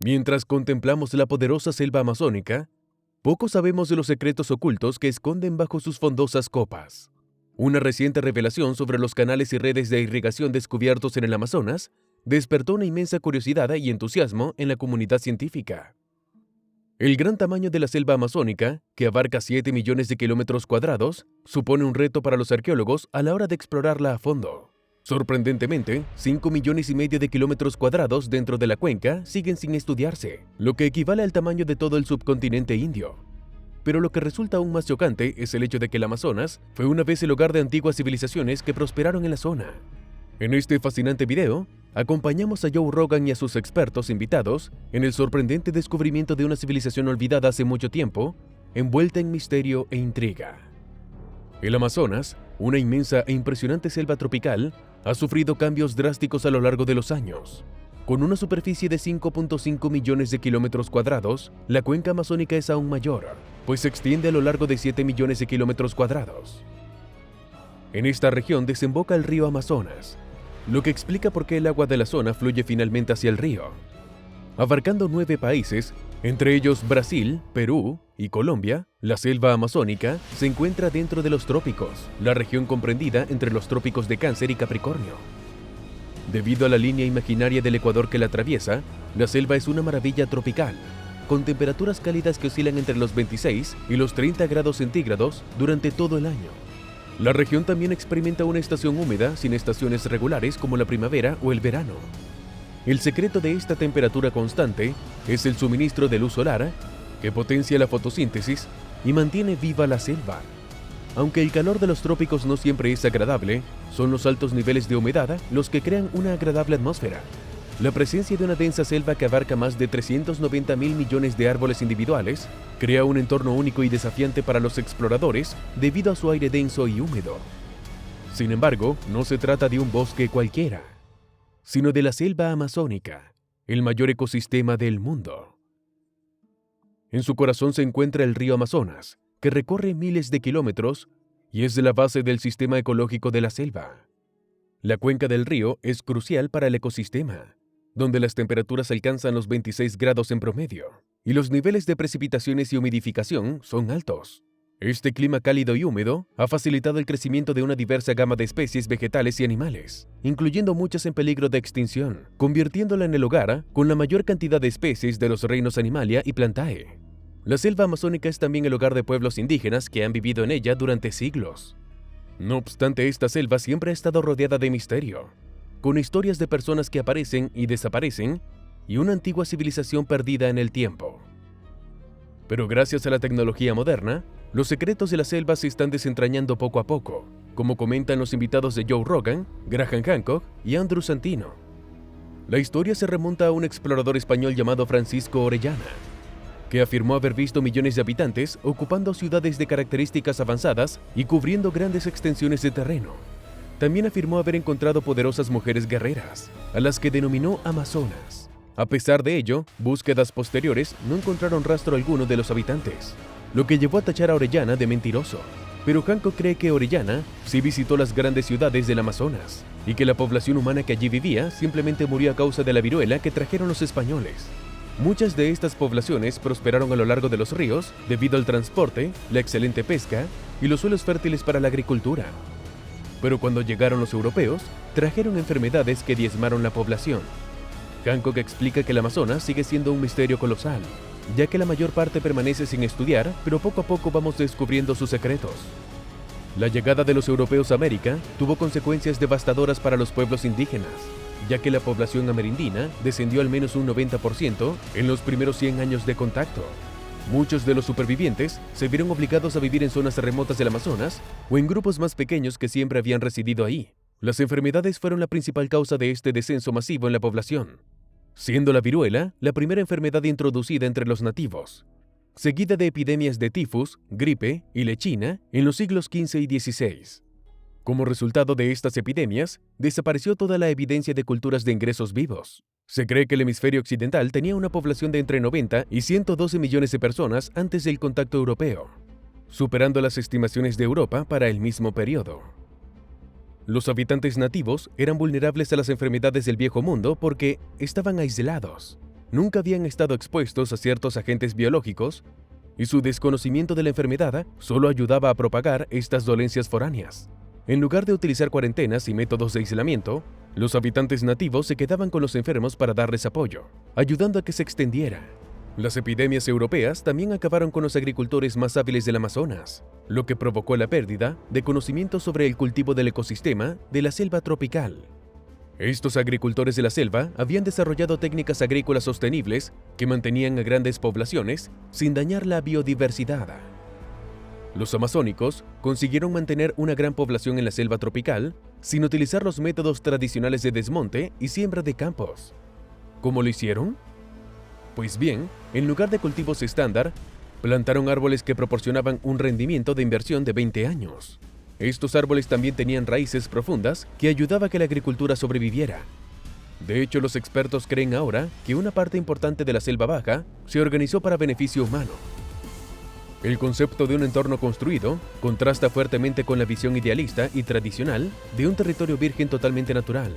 Mientras contemplamos la poderosa selva amazónica, poco sabemos de los secretos ocultos que esconden bajo sus frondosas copas. Una reciente revelación sobre los canales y redes de irrigación descubiertos en el Amazonas despertó una inmensa curiosidad y entusiasmo en la comunidad científica. El gran tamaño de la selva amazónica, que abarca 7 millones de kilómetros cuadrados, supone un reto para los arqueólogos a la hora de explorarla a fondo. Sorprendentemente, 5 millones y medio de kilómetros cuadrados dentro de la cuenca siguen sin estudiarse, lo que equivale al tamaño de todo el subcontinente indio. Pero lo que resulta aún más chocante es el hecho de que el Amazonas fue una vez el hogar de antiguas civilizaciones que prosperaron en la zona. En este fascinante video, acompañamos a Joe Rogan y a sus expertos invitados en el sorprendente descubrimiento de una civilización olvidada hace mucho tiempo, envuelta en misterio e intriga. El Amazonas, una inmensa e impresionante selva tropical, ha sufrido cambios drásticos a lo largo de los años. Con una superficie de 5.5 millones de kilómetros cuadrados, la cuenca amazónica es aún mayor, pues se extiende a lo largo de 7 millones de kilómetros cuadrados. En esta región desemboca el río Amazonas, lo que explica por qué el agua de la zona fluye finalmente hacia el río. Abarcando 9 países, entre ellos Brasil, Perú y Colombia, la selva amazónica se encuentra dentro de los trópicos, la región comprendida entre los trópicos de Cáncer y Capricornio. Debido a la línea imaginaria del Ecuador que la atraviesa, la selva es una maravilla tropical, con temperaturas cálidas que oscilan entre los 26 y los 30 grados centígrados durante todo el año. La región también experimenta una estación húmeda sin estaciones regulares como la primavera o el verano. El secreto de esta temperatura constante es el suministro de luz solar, que potencia la fotosíntesis y mantiene viva la selva. Aunque el calor de los trópicos no siempre es agradable, son los altos niveles de humedad los que crean una agradable atmósfera. La presencia de una densa selva que abarca más de 390 mil millones de árboles individuales crea un entorno único y desafiante para los exploradores debido a su aire denso y húmedo. Sin embargo, no se trata de un bosque cualquiera, sino de la selva amazónica, el mayor ecosistema del mundo. En su corazón se encuentra el río Amazonas, que recorre miles de kilómetros y es la base del sistema ecológico de la selva. La cuenca del río es crucial para el ecosistema, donde las temperaturas alcanzan los 26 grados en promedio, y los niveles de precipitaciones y humidificación son altos. Este clima cálido y húmedo ha facilitado el crecimiento de una diversa gama de especies vegetales y animales, incluyendo muchas en peligro de extinción, convirtiéndola en el hogar con la mayor cantidad de especies de los reinos Animalia y Plantae. La selva amazónica es también el hogar de pueblos indígenas que han vivido en ella durante siglos. No obstante, esta selva siempre ha estado rodeada de misterio, con historias de personas que aparecen y desaparecen y una antigua civilización perdida en el tiempo. Pero gracias a la tecnología moderna, los secretos de la selva se están desentrañando poco a poco, como comentan los invitados de Joe Rogan, Graham Hancock y Andrew Santino. La historia se remonta a un explorador español llamado Francisco Orellana, que afirmó haber visto millones de habitantes ocupando ciudades de características avanzadas y cubriendo grandes extensiones de terreno. También afirmó haber encontrado poderosas mujeres guerreras, a las que denominó Amazonas. A pesar de ello, búsquedas posteriores no encontraron rastro alguno de los habitantes, lo que llevó a tachar a Orellana de mentiroso. Pero Hancock cree que Orellana sí visitó las grandes ciudades del Amazonas y que la población humana que allí vivía simplemente murió a causa de la viruela que trajeron los españoles. Muchas de estas poblaciones prosperaron a lo largo de los ríos debido al transporte, la excelente pesca y los suelos fértiles para la agricultura. Pero cuando llegaron los europeos, trajeron enfermedades que diezmaron la población. Hancock explica que el Amazonas sigue siendo un misterio colosal, ya que la mayor parte permanece sin estudiar, pero poco a poco vamos descubriendo sus secretos. La llegada de los europeos a América tuvo consecuencias devastadoras para los pueblos indígenas, ya que la población amerindina descendió al menos un 90% en los primeros 100 años de contacto. Muchos de los supervivientes se vieron obligados a vivir en zonas remotas del Amazonas o en grupos más pequeños que siempre habían residido ahí. Las enfermedades fueron la principal causa de este descenso masivo en la población, siendo la viruela la primera enfermedad introducida entre los nativos, seguida de epidemias de tifus, gripe y lechina en los siglos XV y XVI. Como resultado de estas epidemias, desapareció toda la evidencia de culturas de ingresos vivos. Se cree que el hemisferio occidental tenía una población de entre 90 y 112 millones de personas antes del contacto europeo, superando las estimaciones de Europa para el mismo periodo. Los habitantes nativos eran vulnerables a las enfermedades del Viejo Mundo porque estaban aislados. nunca habían estado expuestos a ciertos agentes biológicos y su desconocimiento de la enfermedad solo ayudaba a propagar estas dolencias foráneas. En lugar de utilizar cuarentenas y métodos de aislamiento, los habitantes nativos se quedaban con los enfermos para darles apoyo, ayudando a que se extendiera. Las epidemias europeas también acabaron con los agricultores más hábiles del Amazonas, lo que provocó la pérdida de conocimiento sobre el cultivo del ecosistema de la selva tropical. Estos agricultores de la selva habían desarrollado técnicas agrícolas sostenibles que mantenían a grandes poblaciones sin dañar la biodiversidad. Los amazónicos consiguieron mantener una gran población en la selva tropical sin utilizar los métodos tradicionales de desmonte y siembra de campos. ¿Cómo lo hicieron? Pues bien, en lugar de cultivos estándar, plantaron árboles que proporcionaban un rendimiento de inversión de 20 años. Estos árboles también tenían raíces profundas que ayudaban a que la agricultura sobreviviera. De hecho, los expertos creen ahora que una parte importante de la selva baja se organizó para beneficio humano. El concepto de un entorno construido contrasta fuertemente con la visión idealista y tradicional de un territorio virgen totalmente natural.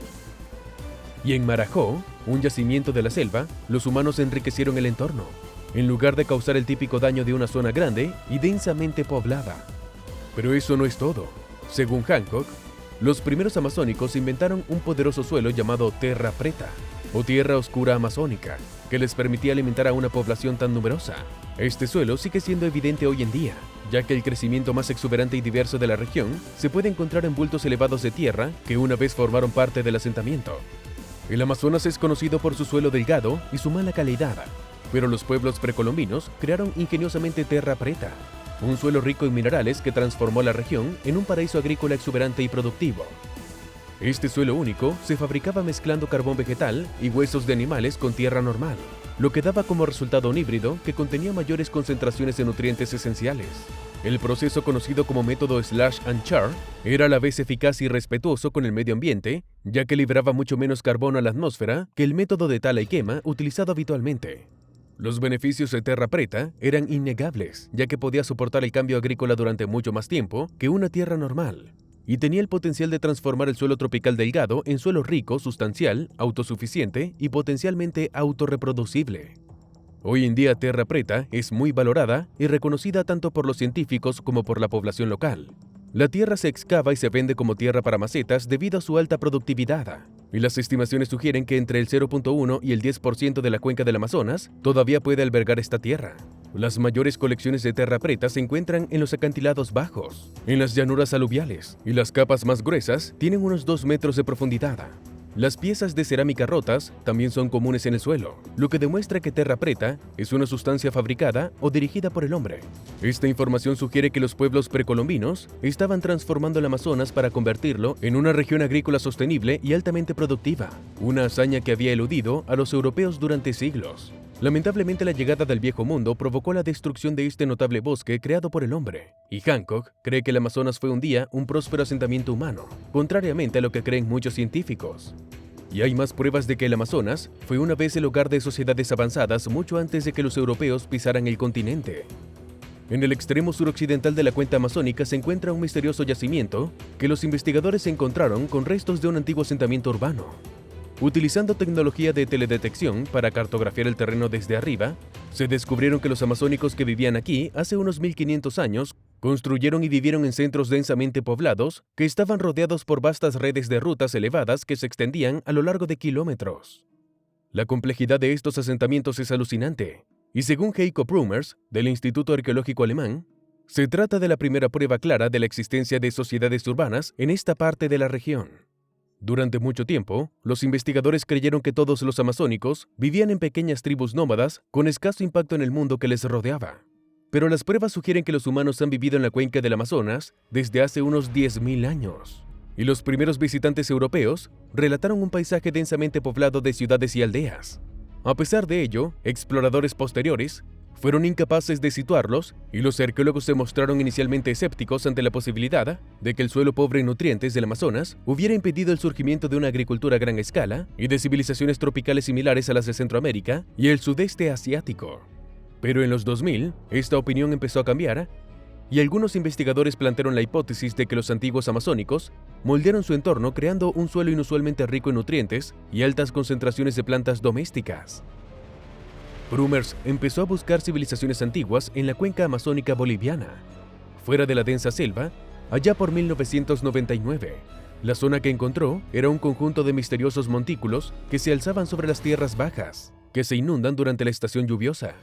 Y en Marajó, un yacimiento de la selva, los humanos enriquecieron el entorno, en lugar de causar el típico daño de una zona grande y densamente poblada. Pero eso no es todo. Según Hancock, los primeros amazónicos inventaron un poderoso suelo llamado terra preta, o tierra oscura amazónica, que les permitía alimentar a una población tan numerosa. Este suelo sigue siendo evidente hoy en día, ya que el crecimiento más exuberante y diverso de la región se puede encontrar en bultos elevados de tierra que una vez formaron parte del asentamiento. El Amazonas es conocido por su suelo delgado y su mala calidad, pero los pueblos precolombinos crearon ingeniosamente terra preta, un suelo rico en minerales que transformó la región en un paraíso agrícola exuberante y productivo. Este suelo único se fabricaba mezclando carbón vegetal y huesos de animales con tierra normal, lo que daba como resultado un híbrido que contenía mayores concentraciones de nutrientes esenciales. El proceso conocido como método Slash and Char era a la vez eficaz y respetuoso con el medio ambiente, ya que liberaba mucho menos carbono a la atmósfera que el método de tala y quema utilizado habitualmente. Los beneficios de terra preta eran innegables, ya que podía soportar el cambio agrícola durante mucho más tiempo que una tierra normal, y tenía el potencial de transformar el suelo tropical delgado en suelo rico, sustancial, autosuficiente y potencialmente autorreproducible. Hoy en día terra preta es muy valorada y reconocida tanto por los científicos como por la población local. La tierra se excava y se vende como tierra para macetas debido a su alta productividad, y las estimaciones sugieren que entre el 0.1 y el 10% de la cuenca del Amazonas todavía puede albergar esta tierra. Las mayores colecciones de terra preta se encuentran en los acantilados bajos, en las llanuras aluviales, y las capas más gruesas tienen unos 2 metros de profundidad. Las piezas de cerámica rotas también son comunes en el suelo, lo que demuestra que terra preta es una sustancia fabricada o dirigida por el hombre. Esta información sugiere que los pueblos precolombinos estaban transformando el Amazonas para convertirlo en una región agrícola sostenible y altamente productiva, una hazaña que había eludido a los europeos durante siglos. Lamentablemente, la llegada del Viejo Mundo provocó la destrucción de este notable bosque creado por el hombre, y Hancock cree que el Amazonas fue un día un próspero asentamiento humano, contrariamente a lo que creen muchos científicos. Y hay más pruebas de que el Amazonas fue una vez el hogar de sociedades avanzadas mucho antes de que los europeos pisaran el continente. En el extremo suroccidental de la cuenca amazónica se encuentra un misterioso yacimiento que los investigadores encontraron con restos de un antiguo asentamiento urbano. Utilizando tecnología de teledetección para cartografiar el terreno desde arriba, se descubrieron que los amazónicos que vivían aquí hace unos 1500 años construyeron y vivieron en centros densamente poblados que estaban rodeados por vastas redes de rutas elevadas que se extendían a lo largo de kilómetros. La complejidad de estos asentamientos es alucinante, y según Jacob Rummers, del Instituto Arqueológico Alemán, se trata de la primera prueba clara de la existencia de sociedades urbanas en esta parte de la región. Durante mucho tiempo, los investigadores creyeron que todos los amazónicos vivían en pequeñas tribus nómadas con escaso impacto en el mundo que les rodeaba. Pero las pruebas sugieren que los humanos han vivido en la cuenca del Amazonas desde hace unos 10.000 años. Y los primeros visitantes europeos relataron un paisaje densamente poblado de ciudades y aldeas. A pesar de ello, exploradores posteriores fueron incapaces de situarlos y los arqueólogos se mostraron inicialmente escépticos ante la posibilidad de que el suelo pobre en nutrientes del Amazonas hubiera impedido el surgimiento de una agricultura a gran escala y de civilizaciones tropicales similares a las de Centroamérica y el sudeste asiático. Pero en los 2000, esta opinión empezó a cambiar y algunos investigadores plantearon la hipótesis de que los antiguos amazónicos moldearon su entorno creando un suelo inusualmente rico en nutrientes y altas concentraciones de plantas domésticas. Brumers empezó a buscar civilizaciones antiguas en la cuenca amazónica boliviana, fuera de la densa selva, allá por 1999. La zona que encontró era un conjunto de misteriosos montículos que se alzaban sobre las tierras bajas, que se inundan durante la estación lluviosa.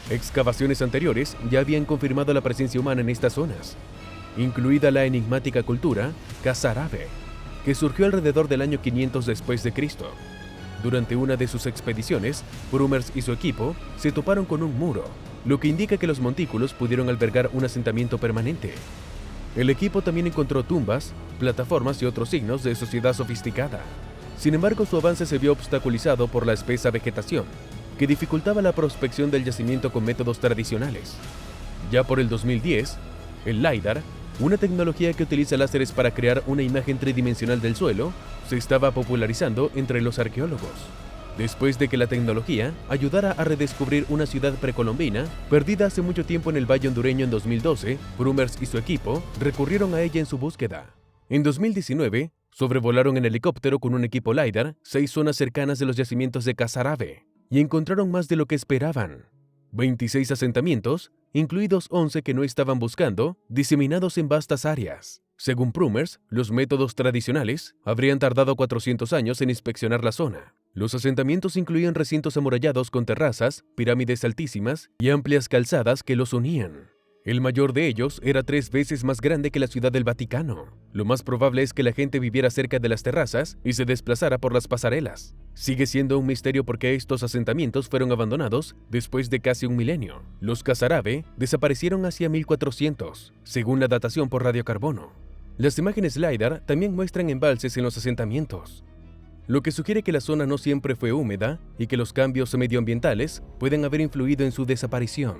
Excavaciones anteriores ya habían confirmado la presencia humana en estas zonas, incluida la enigmática cultura Casarabe, que surgió alrededor del año 500 después de Cristo. Durante una de sus expediciones, Brumers y su equipo se toparon con un muro, lo que indica que los montículos pudieron albergar un asentamiento permanente. El equipo también encontró tumbas, plataformas y otros signos de sociedad sofisticada. Sin embargo, su avance se vio obstaculizado por la espesa vegetación, que dificultaba la prospección del yacimiento con métodos tradicionales. Ya por el 2010, el LiDAR, una tecnología que utiliza láseres para crear una imagen tridimensional del suelo, se estaba popularizando entre los arqueólogos. Después de que la tecnología ayudara a redescubrir una ciudad precolombina perdida hace mucho tiempo en el Valle Hondureño en 2012, Brumers y su equipo recurrieron a ella en su búsqueda. En 2019, sobrevolaron en helicóptero con un equipo LiDAR 6 zonas cercanas de los yacimientos de Casarabe y encontraron más de lo que esperaban. 26 asentamientos, incluidos 11 que no estaban buscando, diseminados en vastas áreas. Según Brumers, los métodos tradicionales habrían tardado 400 años en inspeccionar la zona. Los asentamientos incluían recintos amurallados con terrazas, pirámides altísimas y amplias calzadas que los unían. El mayor de ellos era 3 veces más grande que la Ciudad del Vaticano. Lo más probable es que la gente viviera cerca de las terrazas y se desplazara por las pasarelas. Sigue siendo un misterio por qué estos asentamientos fueron abandonados después de casi un milenio. Los Casarabe desaparecieron hacia 1400, según la datación por radiocarbono. Las imágenes LiDAR también muestran embalses en los asentamientos, lo que sugiere que la zona no siempre fue húmeda y que los cambios medioambientales pueden haber influido en su desaparición.